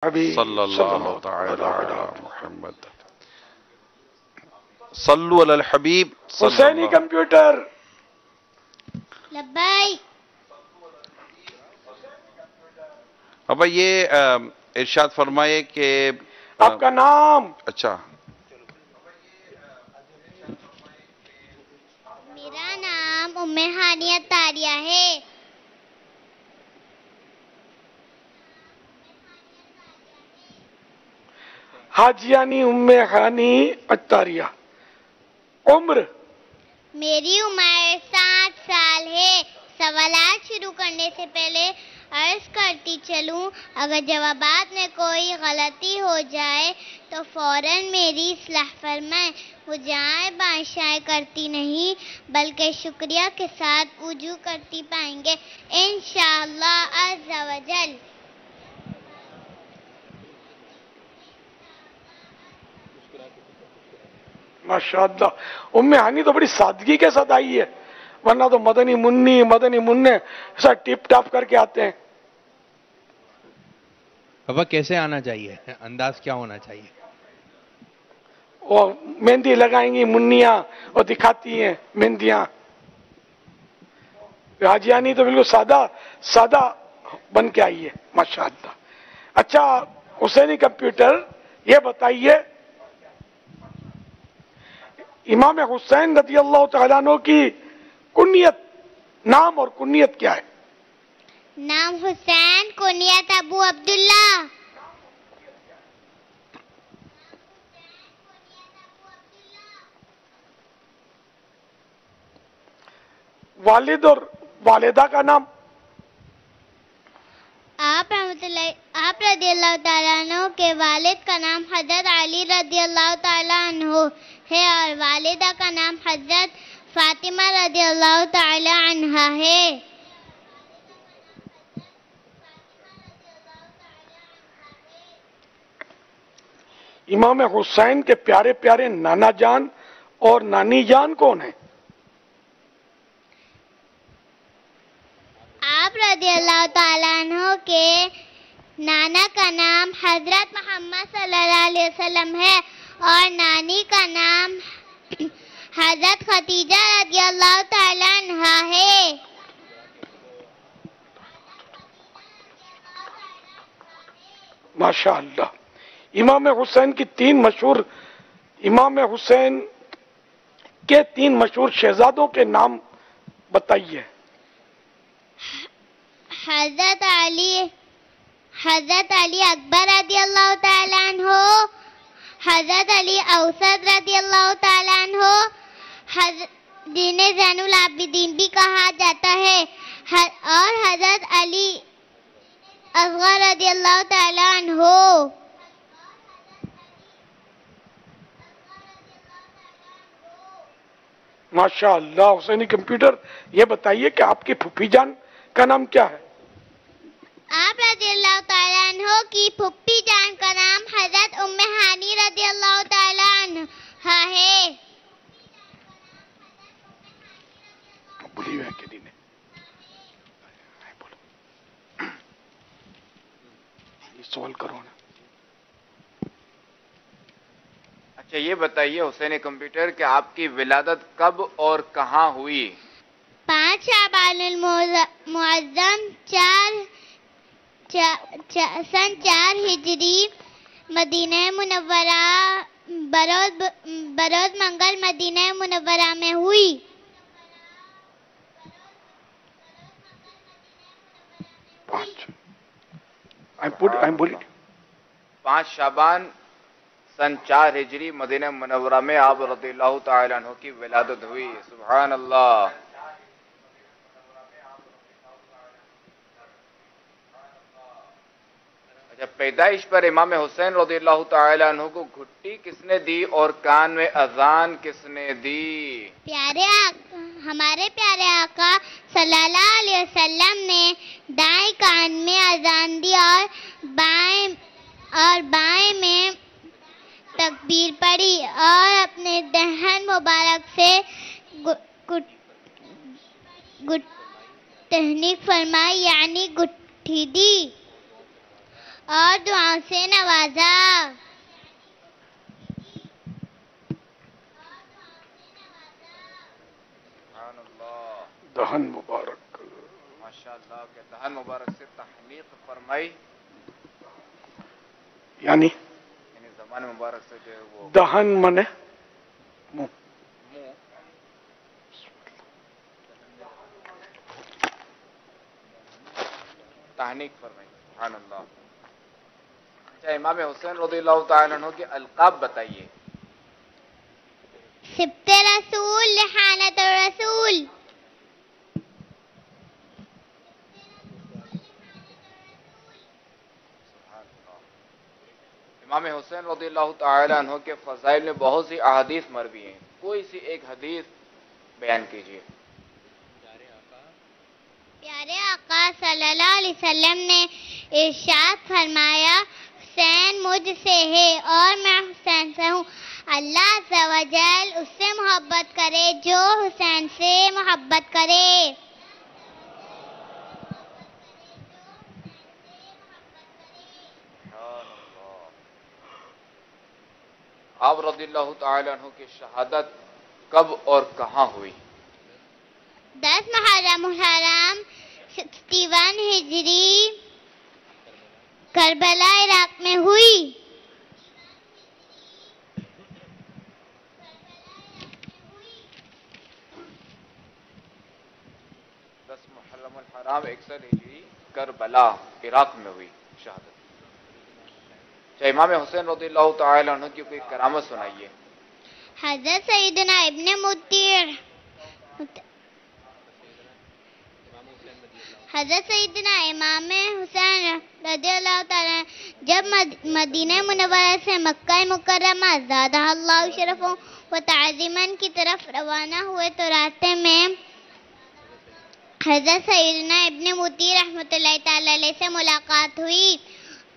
صلی اللہ تعالی علی محمد صلو علی الحبیب حسینی کمپیوٹر لبائی ابا یہ ارشاد فرمائے کہ آپ کا نام؟ اچھا میرا نام ام ہانیہ طاریہ ہے۔ حاجیانی ام ہانی اطاریہ۔ عمر؟ میری عمر 7 سال ہے۔ سوالات شروع کرنے سے پہلے عرض کرتی چلوں، اگر جوابات میں کوئی غلطی ہو جائے تو فوراً میری اصلاح فرمائیں۔ مجھے بادشاہ کرتی نہیں بلکہ شکریہ کے ساتھ وضو کرتی پائیں گے انشاءاللہ عز و جل۔ ماشاءاللہ ام ہانی تو بڑی سادگی کے ساتھ آئی ہے، ورنہ تو مدنی مننے ایسا ٹپ ٹاپ کر کے آتے ہیں۔ ابا کیسے آنا چاہیے؟ انداز کیا ہونا چاہیے؟ وہ مہندی لگائیں گی منیاں اور دکھاتی ہیں مہندیاں۔ حاجیانی تو بالکل سادہ بن کے آئی ہے ماشاءاللہ۔ اچھا حسینی کمپیوٹر یہ بتائیے، امام حسین رضی اللہ تعالیٰ عنہ کی کنیت، نام اور کنیت کیا ہے؟ نام حسین، کنیت ابو عبداللہ۔ والد اور والدہ کا نام؟ آپ رضی اللہ تعالیٰ عنہ کے والد کا نام حضرت علی رضی اللہ تعالیٰ عنہ ہے اور والدہ کا نام حضرت فاطمہ رضی اللہ تعالیٰ عنہا ہے۔ امام حسین کے پیارے پیارے نانا جان اور نانی جان کون ہیں؟ آپ رضی اللہ تعالیٰ عنہ کے نانا کا نام حضرت محمد صلی اللہ علیہ وسلم ہے اور نانی کا نام حضرت خدیجہ رضی اللہ تعالیٰ عنہا ہے۔ ماشاءاللہ۔ امام حسین کے تین مشہور شہزادوں کے نام بتائیے۔ حضرت علی اکبر رضی اللہ تعالیٰ عنہ، حضرت علی اوسط رضی اللہ تعالیٰ عنہ، جنہیں زین العابدین بھی کہا جاتا ہے، اور حضرت علی اصغر رضی اللہ تعالیٰ عنہ۔ ماشاءاللہ حسینی کمپیوٹر یہ بتائیے کہ آپ کی پھوپھی جان کا نام کیا ہے؟ آپ رضی اللہ تعالیٰ عنہ کی پھوپھی جان کا نام حضرت ام ہانی رضی اللہ تعالیٰ عنہا ہے۔ سوال کرو نا۔ اچھا یہ بتائیے حسین کمپیوٹر کہ آپ کی ولادت کب اور کہاں ہوئی؟ 5 شعبان المعظم سن 4 ہجری، مدینہ منورہ بروز منگل مدینہ منورہ میں ہوئی۔ بولیے۔ 5 شعبان سن 4 ہجری مدینہ منورہ میں آپ رضی اللہ تعالیٰ عنہ کی ولادت ہوئی۔ سبحان اللہ۔ اچھا پیدائش پر امام حسین رضی اللہ تعالیٰ عنہ کو گھٹی کس نے دی اور کان میں اذان کس نے دی؟ ہمارے پیارے آقا صلی اللہ علیہ وسلم نے دائیں کان میں اذان دی اور بائیں میں تکبیر پڑھی اور اپنے دہن مبارک سے تہنیک فرمائی یعنی گٹھی دی اور دعاؤں سے نوازا. سبحان اللہ. دہن مبارک. ماشاءاللہ کے دہن مبارک سے تحمیق فرمائی، یعنی یعنی زبان مبارک سے جو ہے وہ دہن منے منہ. منہ، تحنیک فرمائی. سبحان اللہ. اچھا، امام حسین رضی اللہ تعالیٰ عنہ کے القاب بتائیے. سبت رسول، لحانت الرسول. سبحان اللہ. امام حسین رضی اللہ تعالیٰ عنہ کے فضائل میں بہت سی احادیث مروی ہیں، کوئی سی ایک حدیث بیان کیجیے. پیارے آقا صلی اللہ علیہ وسلم نے ارشاد فرمایا، حسین مجھ سے ہے اور میں حسین سے ہوں. اللہ عز و جل اس سے محبت کرے جو حسین سے محبت کرے. آپ رضی اللہ تعالیٰ عنہ کی شہادت کب اور کہاں ہوئی؟ 10 محرم الحرام 61 ہجری کربلا عراق میں ہوئی. محرم الحرام 61 ہجری کربلا عراق میں ہوئی شہادت. چاہے امام حسین رضی اللہ تعالیٰ عنہ کی کوئی کرامت سنائیے. حضرت سیدنا ابن مطیر حضرت سیدنا امام حسین رضی اللہ تعالیٰ جب مدینہ منورہ سے مکہ مکرمہ زادہ اللہ شرفوں و تعظیماً کی طرف روانہ ہوئے تو راستے میں حضرت سیدنا ابن مطیر رحمۃ اللہ تعالیٰ علیہ سے ملاقات ہوئی.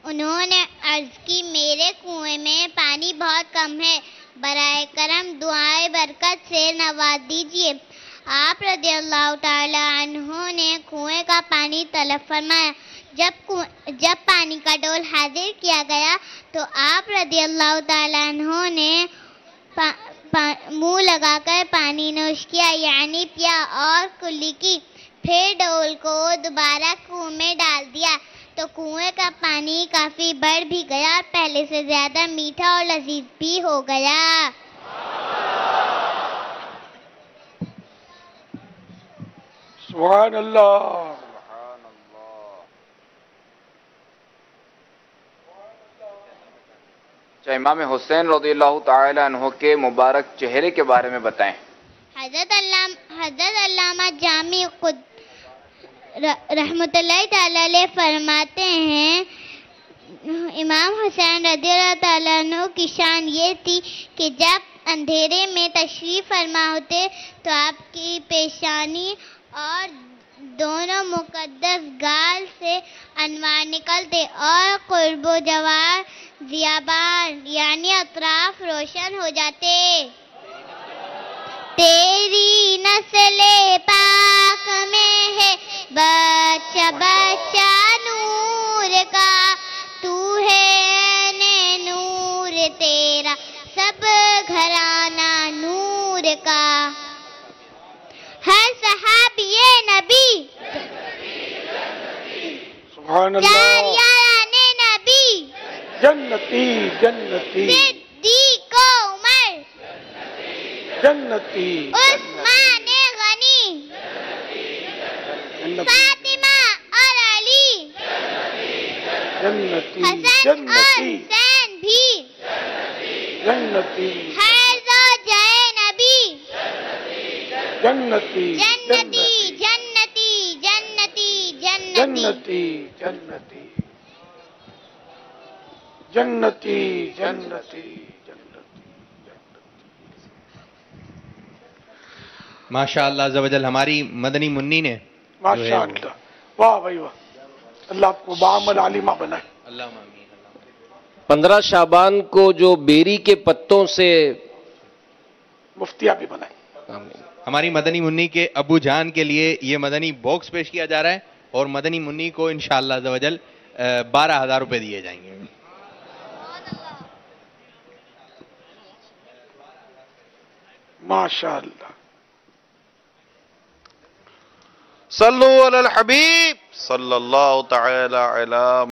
انہوں نے عرض کی، میرے کنویں میں پانی بہت کم ہے، برائے کرم دعائے برکت سے نواز دیجیے. آپ رضی اللہ تعالی عنہ نے کنویں کا پانی طلب فرمایا. جب پانی کا ڈول حاضر کیا گیا تو آپ رضی اللہ تعالی عنہ نے منہ لگا کر پانی نوش کیا، یعنی پیا اور کلی کی. پھر ڈول کو دوبارہ کنویں میں ڈال دیا تو کنویں کا پانی کافی بڑھ بھی گیا اور پہلے سے زیادہ میٹھا اور لذیذ بھی ہو گیا. سبحان اللہ. سبحان اللہ. چاہے امام حسین رضی اللہ تعالیٰ عنہ کے مبارک چہرے کے بارے میں بتائیں. حضرت علامہ جامی خود رحمۃ اللہ تعالی علیہ فرماتے ہیں، امام حسین رضی اللہ تعالیٰ عنہ کی شان یہ تھی کہ جب اندھیرے میں تشریف فرما ہوتے تو آپ کی پیشانی اور دونوں مقدس گال سے انوار نکلتے اور قرب و جوار ضیابان یعنی اطراف روشن ہو جاتے. تیری نسل پاک میں ہے بچہ بچہ نور کا، تو ہے عین نور تیرا سب گھرانہ نور کا. ہر صحابی نبی سبحان چار اللہ. یاران نبی جنتی جنتی صدیق عمر جنتی عثمان غنی جنتی فاطمہ اور علی جنتی حسن اور جنتی حسین بھی جنتی ہر زوجہ نبی جنتی جنتی جنتی جنتی جنتی جنتی جنتی جنتی جنتی ماشاء اللہ عز و جل. ہماری مدنی منی نے ماشاء اللہ. واہ بھائی واہ. اللہ آپ کو بعمل عالمہ بنائے. اللہ آمین. 15 شعبان کو جو بیری کے پتوں سے مفتیہ بھی بنائے. ہماری مدنی منی کے ابو جان کے لیے یہ مدنی باکس پیش کیا جا رہا ہے اور مدنی منی کو انشاءاللہ عز و جل 12,000 روپے دیے جائیں گے. ماشاء اللہ. صلو علی الحبیب صلی اللہ تعالی علی